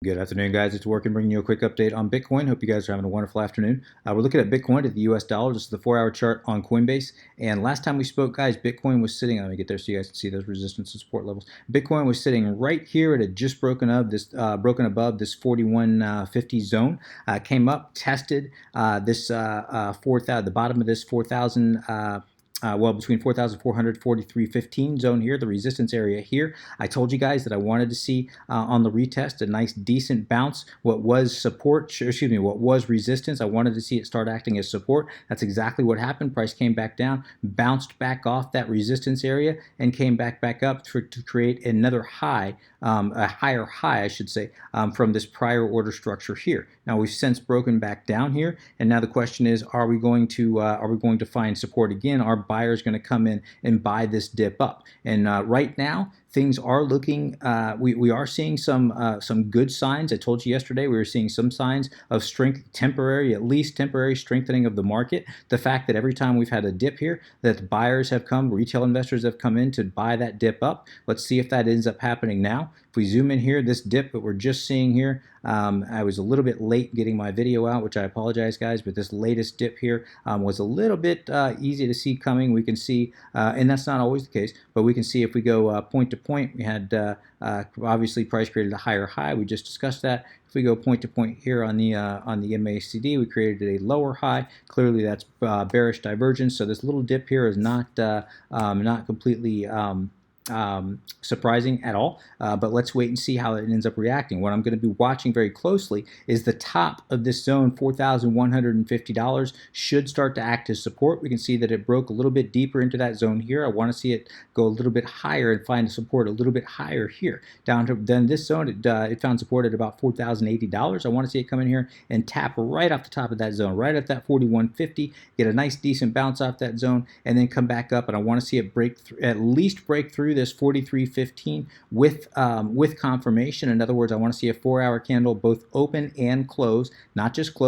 Good afternoon, guys. It's Working, bringing you a quick update on Bitcoin. Hope you guys are having a wonderful afternoon. We're looking at Bitcoin at the US dollar. This is the 4-hour chart on Coinbase. And last time we spoke, guys, Bitcoin was sitting, let me get there so you guys can see those resistance and support levels. Bitcoin was sitting right here. It had just broken above this 4150 zone. Came up, tested the bottom of this 4,000. Between 4,400 4315 zone here, the resistance area here. I told you guys that I wanted to see on the retest a nice decent bounce. What was resistance, I wanted to see it start acting as support. That's exactly what happened. Price came back down, bounced back off that resistance area, and came back up to create another high, a higher high, I should say, from this prior order structure here. Now we've since broken back down here, and now the question is, are we going to find support again? Are buyers going to come in and buy this dip up? And right now, things are looking, we are seeing some good signs. I told you yesterday we were seeing some signs of strength, at least temporary strengthening of the market. The fact that every time we've had a dip here, that buyers have come, retail investors have come in to buy that dip up. Let's see if that ends up happening now. If we zoom in here, this dip that we're just seeing here, I was a little bit late getting my video out, which I apologize, guys, but this latest dip here was a little bit easy to see coming. We can see, and that's not always the case, but we can see if we go point to point, we had obviously price created a higher high. We just discussed that. If we go point to point here on the MACD, we created a lower high. Clearly, that's bearish divergence. So this little dip here is not completely surprising at all, but let's wait and see how it ends up reacting. What I'm going to be watching very closely is the top of this zone, $4,150, should start to act as support. We can see that it broke a little bit deeper into that zone here. I want to see it go a little bit higher and find support a little bit higher here. Down to then this zone, it found support at about $4,080. I want to see it come in here and tap right off the top of that zone, right at that 4150, get a nice decent bounce off that zone, and then come back up. And I want to see it break through, at least break through this 4315 with confirmation. In other words, I want to see a 4-hour candle both open and close, not just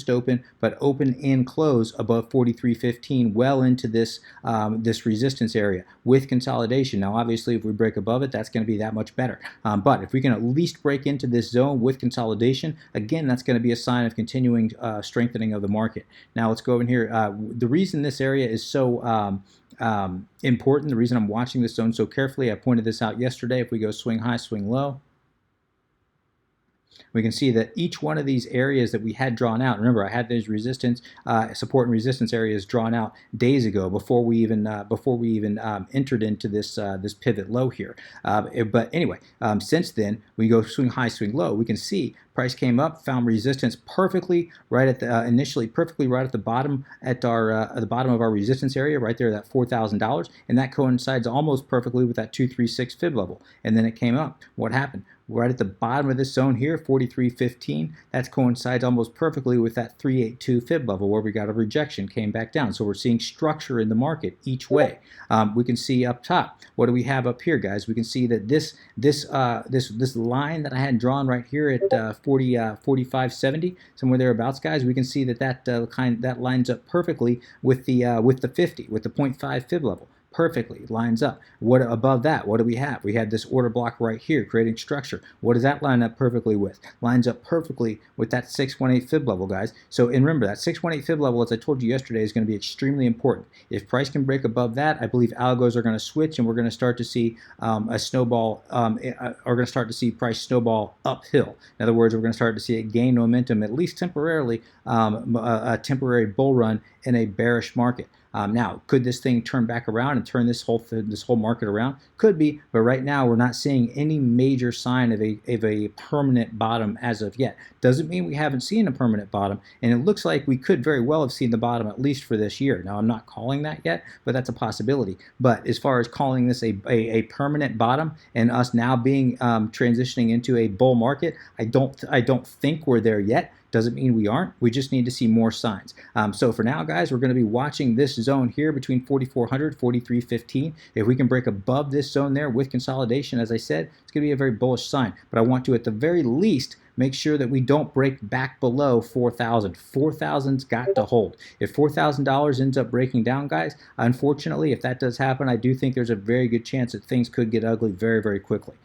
open, but open and close above 4315, well into this this resistance area with consolidation. Now, obviously, if we break above it, that's going to be that much better. But if we can at least break into this zone with consolidation, again, that's going to be a sign of continuing strengthening of the market. Now, let's go over here. The reason this area is so important, the reason I'm watching this zone so carefully, I pointed this out yesterday. If we go swing high, swing low, we can see that each one of these areas that we had drawn out, remember I had those support and resistance areas drawn out days ago before we even entered into this this pivot low here. But anyway, since then we go swing high, swing low. We can see price came up, found resistance perfectly right at the initially perfectly right at the bottom at the bottom of our resistance area, right there, that $4,000, and that coincides almost perfectly with that 236 fib level. And then it came up. What happened? Right at the bottom of this zone here, 4315, that coincides almost perfectly with that 382 fib level where we got a rejection, came back down. So we're seeing structure in the market each way. We can see up top. What do we have up here, guys? We can see that this line that I had drawn right here at 4570, somewhere thereabouts, guys. We can see that that lines up perfectly with the 50, with the 0.5 fib level. Perfectly lines up. What above that? What do we have? We had this order block right here creating structure. What does that line up perfectly with? Lines up perfectly with that 618 fib level, guys. So, and remember, that 618 fib level, as I told you yesterday, is going to be extremely important. If price can break above that, I believe algos are going to switch, and we're going to start to see a snowball. Are going to start to see price snowball uphill. In other words, we're going to start to see it gain momentum, at least temporarily, a temporary bull run in a bearish market. Now, could this thing turn back around and turn this whole market around? Could be, but right now we're not seeing any major sign of a permanent bottom as of yet. Doesn't mean we haven't seen a permanent bottom, and it looks like we could very well have seen the bottom at least for this year. Now, I'm not calling that yet, but that's a possibility. But as far as calling this a permanent bottom and us now being transitioning into a bull market, I don't think we're there yet. Doesn't mean we aren't. We just need to see more signs. So for now, guys, we're going to be watching this zone here between 4,400, 4,315. If we can break above this zone there with consolidation, as I said, it's going to be a very bullish sign. But I want to, at the very least, make sure that we don't break back below 4,000. 4,000's got to hold. If $4,000 ends up breaking down, guys, unfortunately, if that does happen, I do think there's a very good chance that things could get ugly very, very quickly.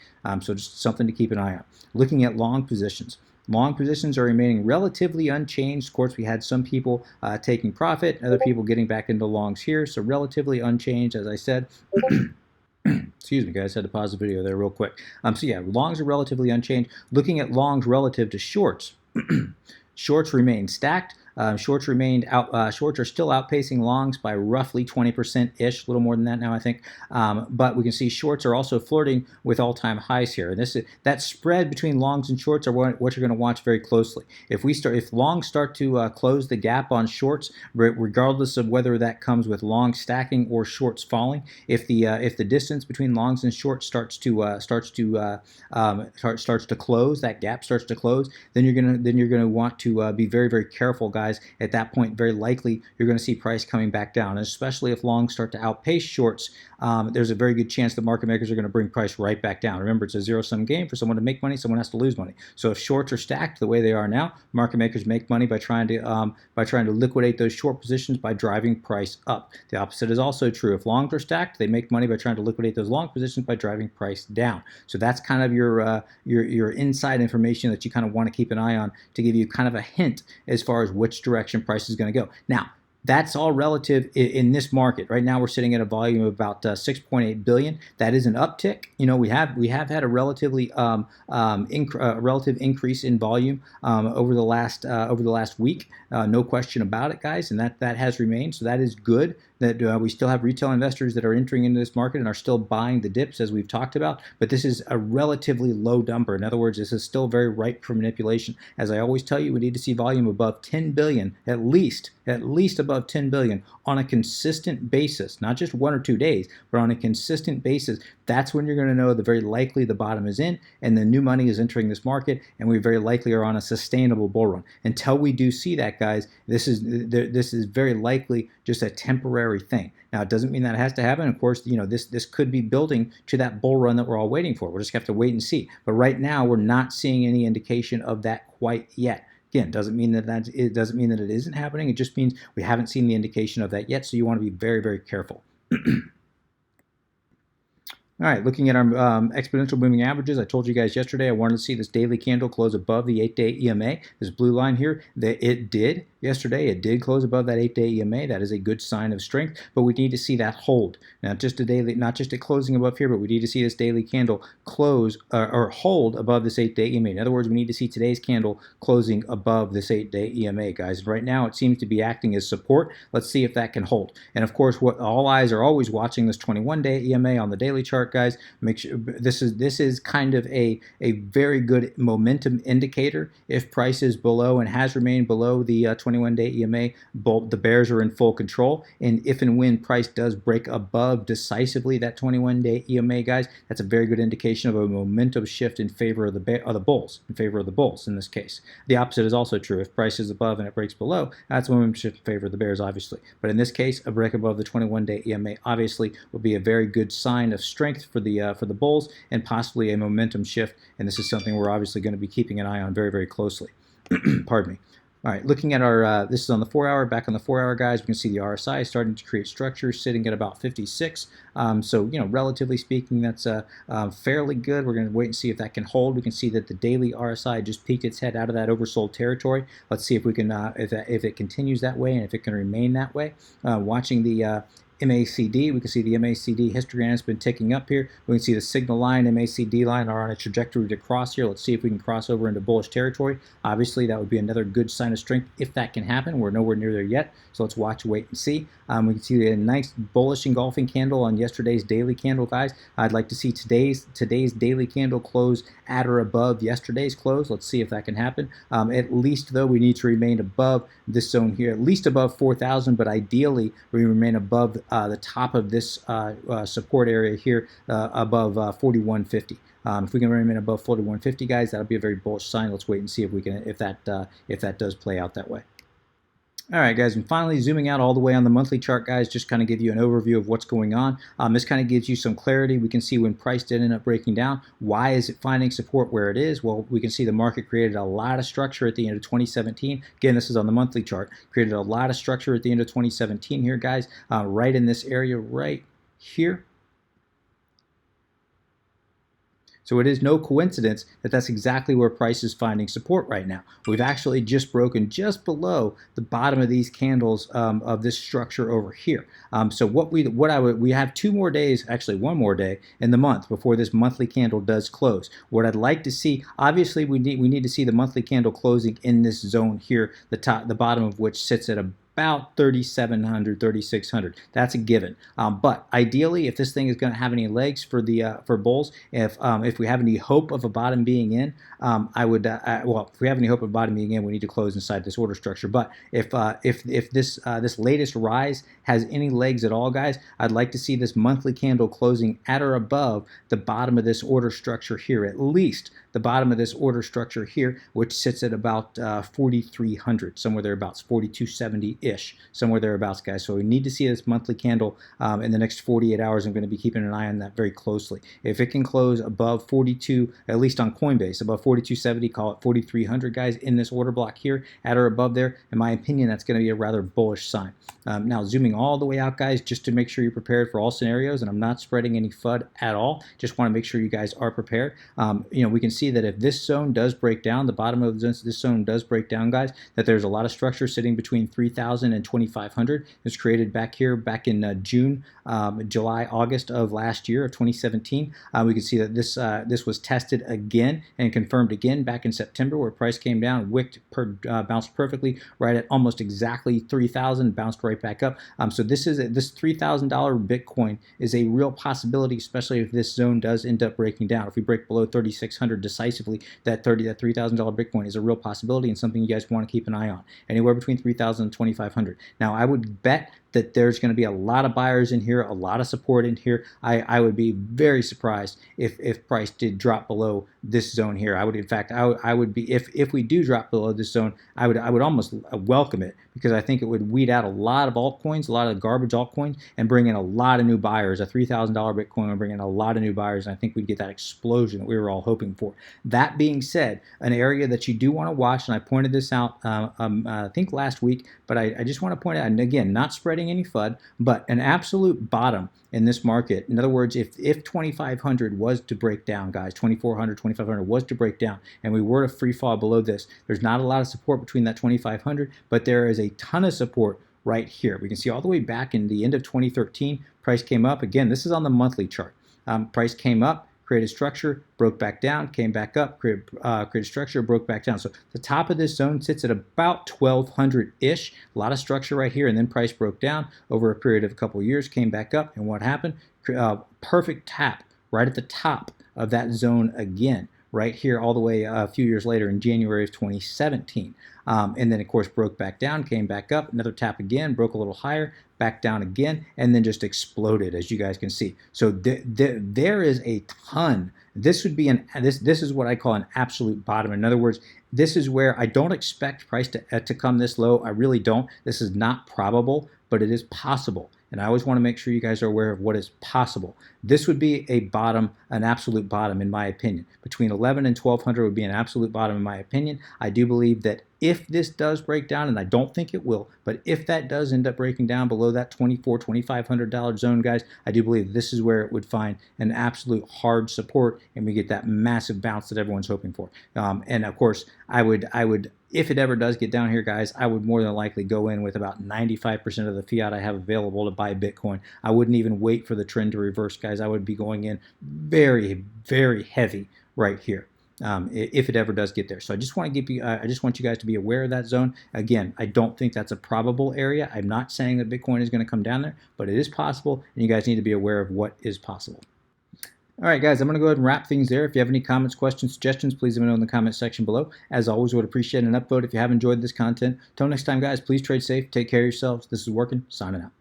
So just something to keep an eye on. Looking at long positions. Long positions are remaining relatively unchanged. Of course, we had some people taking profit, other people getting back into longs here, so relatively unchanged, as I said. Excuse me, guys, had to pause the video there real quick. So yeah, longs are relatively unchanged. Looking at longs relative to shorts, shorts remain stacked. Shorts are still outpacing longs by roughly 20%-ish, a little more than that now, I think. But we can see shorts are also flirting with all-time highs here. And that spread between longs and shorts are what you're going to watch very closely. If longs start to close the gap on shorts, regardless of whether that comes with long stacking or shorts falling, if the distance between longs and shorts starts to close, that gap starts to close, then you're gonna want to be very, very careful, guys. At that point, very likely you're going to see price coming back down, and especially if longs start to outpace shorts, there's a very good chance that market makers are going to bring price right back down. Remember, it's a zero-sum game. For someone to make money, someone has to lose money. So if shorts are stacked the way they are now, market makers make money by trying to liquidate those short positions by driving price up. The opposite is also true. If longs are stacked, they make money by trying to liquidate those long positions by driving price down. So that's kind of your inside information that you kind of want to keep an eye on to give you kind of a hint as far as which direction price is going to go. Now, that's all relative in this market. Right now, we're sitting at a volume of about 6.8 billion. That is an uptick. You know, we have had a relatively relative increase in volume over the last week. No question about it, guys, and that has remained. So that is good. That we still have retail investors that are entering into this market and are still buying the dips, as we've talked about. But this is a relatively low number. In other words, this is still very ripe for manipulation. As I always tell you, we need to see volume above 10 billion, at least above 10 billion on a consistent basis, not just 1 or 2 days, but on a consistent basis. That's when you're going to know that very likely the bottom is in and the new money is entering this market, and we very likely are on a sustainable bull run. Until we do see that, guys, this is very likely just a temporary thing. Now, it doesn't mean that it has to happen. Of course, you know, this could be building to that bull run that we're all waiting for. We'll just have to wait and see. But right now, we're not seeing any indication of that quite yet. Again, doesn't mean that it isn't happening. It just means we haven't seen the indication of that yet. So you want to be very, very careful. All right, looking at our exponential moving averages, I told you guys yesterday I wanted to see this daily candle close above the 8-day EMA. This blue line here, it did yesterday. It did close above that 8-day EMA. That is a good sign of strength, but we need to see that hold. Not just at closing above here, but we need to see this daily candle close or hold above this 8-day EMA. In other words, we need to see today's candle closing above this 8-day EMA, guys. And right now, it seems to be acting as support. Let's see if that can hold. And of course, what all eyes are always watching this 21-day EMA on the daily chart, guys. Make sure this is kind of a very good momentum indicator. If price is below and has remained below the 21-day EMA, the bears are in full control. And if and when price does break above decisively that 21-day EMA, guys, that's a very good indication of a momentum shift in favor of the bulls, in this case. The opposite is also true. If price is above and it breaks below, that's a momentum shift in favor of the bears, obviously. But in this case, a break above the 21-day EMA obviously will be a very good sign of strength for the bulls and possibly a momentum shift. And this is something we're obviously going to be keeping an eye on very, very closely. Pardon me. All right, looking at our, this is on the 4-hour, back on the 4-hour, guys, we can see the RSI starting to create structure, sitting at about 56. So, you know, relatively speaking, that's fairly good. We're going to wait and see if that can hold. We can see that the daily RSI just peeked its head out of that oversold territory. Let's see if we can, if it continues that way and if it can remain that way. Watching the MACD, we can see the MACD histogram has been ticking up here. We can see the signal line, MACD line are on a trajectory to cross here. Let's see if we can cross over into bullish territory. Obviously, that would be another good sign of strength if that can happen. We're nowhere near there yet, so let's watch, wait, and see. We can see a nice bullish engulfing candle on yesterday's daily candle, guys. I'd like to see today's daily candle close at or above yesterday's close. Let's see if that can happen. At least, though, we need to remain above this zone here, at least above 4,000, but ideally we remain above the top of this support area here above 4150. If we can remain above 4150, guys, that'll be a very bullish sign. Let's wait and see if we can, if that does play out that way. All right, guys, and finally zooming out all the way on the monthly chart, guys, just kind of give you an overview of what's going on. This kind of gives you some clarity. We can see when price did end up breaking down. Why is it finding support where it is? Well, we can see the market created a lot of structure at the end of 2017. Again, this is on the monthly chart. Created a lot of structure at the end of 2017 here, guys, right in this area right here. So it is no coincidence that that's exactly where price is finding support right now. We've actually just broken just below the bottom of these candles of this structure over here. So we have 2 more days, actually 1 more day in the month before this monthly candle does close. What I'd like to see, obviously we need to see the monthly candle closing in this zone here, the bottom of which sits at about 3,700, 3,600. That's a given. But ideally, if this thing is going to have any legs for the for bulls, if we have any hope of a bottom being in, well, if we have any hope of a bottom being in, we need to close inside this order structure. But if this this latest rise has any legs at all, guys, I'd like to see this monthly candle closing at or above the bottom of this order structure here, at least the bottom of this order structure here, which sits at about 4,300, somewhere thereabouts, 4,270-ish, somewhere thereabouts, guys. So we need to see this monthly candle in the next 48 hours. I'm going to be keeping an eye on that very closely. If it can close above 42, at least on Coinbase, above 4,270, call it 4,300, guys, in this order block here, at or above there, in my opinion, that's going to be a rather bullish sign. Now, zooming all the way out, guys, just to make sure you're prepared for all scenarios, and I'm not spreading any FUD at all. Just want to make sure you guys are prepared. We can see that if this zone does break down, the bottom of this zone does break down, guys, that there's a lot of structure sitting between 3,000 and 2,500. It was created back here, back in June, July, August of last year, of 2017. We can see that this was tested again and confirmed again back in September, where price came down, bounced perfectly right at almost exactly 3,000, bounced right back up. So this $3,000 Bitcoin is a real possibility, especially if this zone does end up breaking down. If we break below 3,600 decisively, that $3,000 Bitcoin is a real possibility and something you guys want to keep an eye on. Anywhere between 3,000 and 2,500. Now, I would bet that there's going to be a lot of buyers in here, a lot of support in here. I would be very surprised if price did drop below this zone here. I would, in fact, I would be, if we do drop below this zone, I would almost welcome it, because I think it would weed out a lot of altcoins, a lot of garbage altcoins, and bring in a lot of new buyers. A $3,000 Bitcoin would bring in a lot of new buyers, and I think we'd get that explosion that we were all hoping for. That being said, an area that you do want to watch, and I pointed this out, I think last week, but I just want to point out, and again, not spreading any FUD, but an absolute bottom in this market. In other words, if 2,500 was to break down, guys, 2,400, 2,500 was to break down, and we were to free fall below this, there's not a lot of support between that 2,500, but there is a ton of support right here. We can see all the way back in the end of 2013, price came up. Again, this is on the monthly chart. Price came up, created structure, broke back down, came back up, created structure, broke back down. So the top of this zone sits at about 1,200-ish, a lot of structure right here, and then price broke down over a period of a couple of years, came back up, and what happened? Perfect tap right at the top of that zone again, right here all the way a few years later in January of 2017. And then, of course, broke back down, came back up, another tap again, broke a little higher, back down again, and then just exploded, as you guys can see. So there is a ton. This would be this is what I call an absolute bottom. In other words, this is where I don't expect price to come this low. I really don't. This is not probable, but it is possible. And I always want to make sure you guys are aware of what is possible. This would be a bottom, an absolute bottom, in my opinion. Between 11 and 1,200 would be an absolute bottom, in my opinion. I do believe that if this does break down, and I don't think it will, but if that does end up breaking down below that $2,400, $2,500 zone, guys, I do believe this is where it would find an absolute hard support, and we get that massive bounce that everyone's hoping for. And of course, I would, if it ever does get down here, guys, I would more than likely go in with about 95% of the fiat I have available to buy Bitcoin. I wouldn't even wait for the trend to reverse, guys. I would be going in very, very heavy right here. If it ever does get there. So I just want to give you, I just want you guys to be aware of that zone. Again, I don't think that's a probable area. I'm not saying that Bitcoin is going to come down there, but it is possible, and you guys need to be aware of what is possible. All right, guys, I'm going to go ahead and wrap things there. If you have any comments, questions, suggestions, please let me know in the comment section below. As always, would appreciate an upvote if you have enjoyed this content. Until next time, guys, please trade safe. Take care of yourselves. This is Working, signing out.